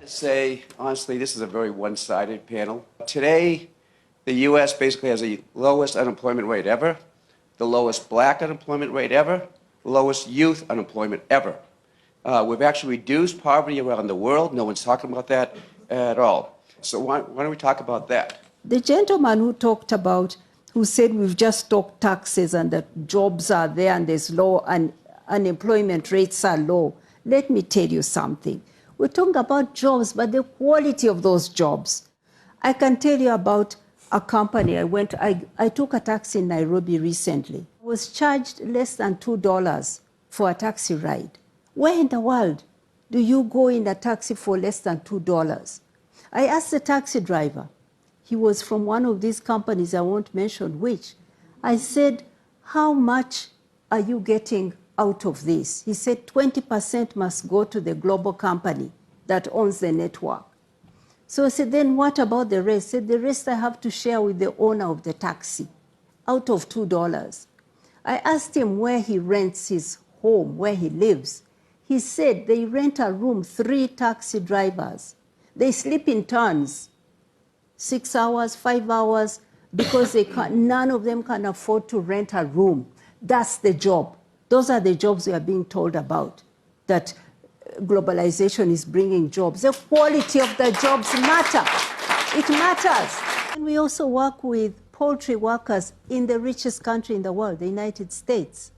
say, honestly, this is a very one-sided panel. Today, the U.S. basically has the lowest unemployment rate ever, the lowest black unemployment rate ever, the lowest youth unemployment ever. We've actually reduced poverty around the world. No one's talking about that at all. So why don't we talk about that? The gentleman who said we've just talked taxes and that jobs are there and there's low and unemployment rates are low. Let me tell you something. We're talking about jobs, but the quality of those jobs. I can tell you about a company. I took a taxi in Nairobi recently. I was charged less than $2 for a taxi ride. Where in the world do you go in a taxi for less than $2? I asked the taxi driver. He was from one of these companies, I won't mention which. I said, how much are you getting out of this? He said 20% must go to the global company that owns the network. So I said, then what about the rest? He said, the rest I have to share with the owner of the taxi out of $2. I asked him where he rents his home, where he lives. He said they rent a room, 3 taxi drivers. They sleep in turns, 6 hours, 5 hours, because none of them can afford to rent a room. That's the job. Those are the jobs we are being told about, that globalization is bringing jobs. The quality of the jobs matter. It matters. And we also work with poultry workers in the richest country in the world, the United States.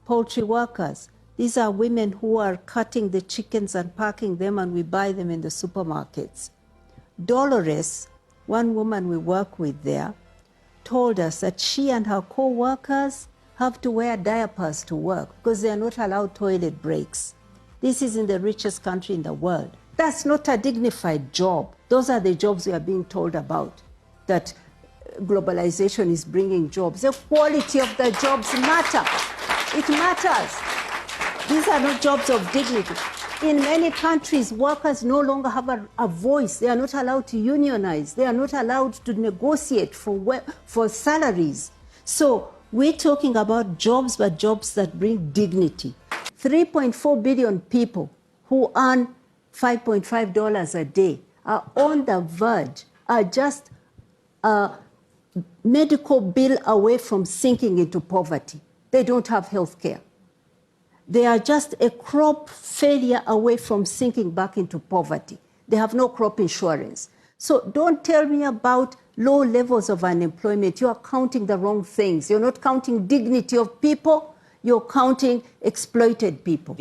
Poultry workers. These are women who are cutting the chickens and packing them, and we buy them in the supermarkets. Dolores, one woman we work with there, told us that she and her co-workers have to wear diapers to work because they are not allowed toilet breaks. This is in the richest country in the world. That's not a dignified job. Those are the jobs we are being told about, that globalization is bringing jobs. The quality of the jobs matter. It matters. These are not jobs of dignity. In many countries, workers no longer have a voice. They are not allowed to unionize. They are not allowed to negotiate for salaries. So we're talking about jobs, but jobs that bring dignity. 3.4 billion people who earn $5.5 a day are on the verge, are just a medical bill away from sinking into poverty. They don't have health care. They are just a crop failure away from sinking back into poverty. They have no crop insurance. So don't tell me about low levels of unemployment. You are counting the wrong things. You're not counting dignity of people. You're counting exploited people.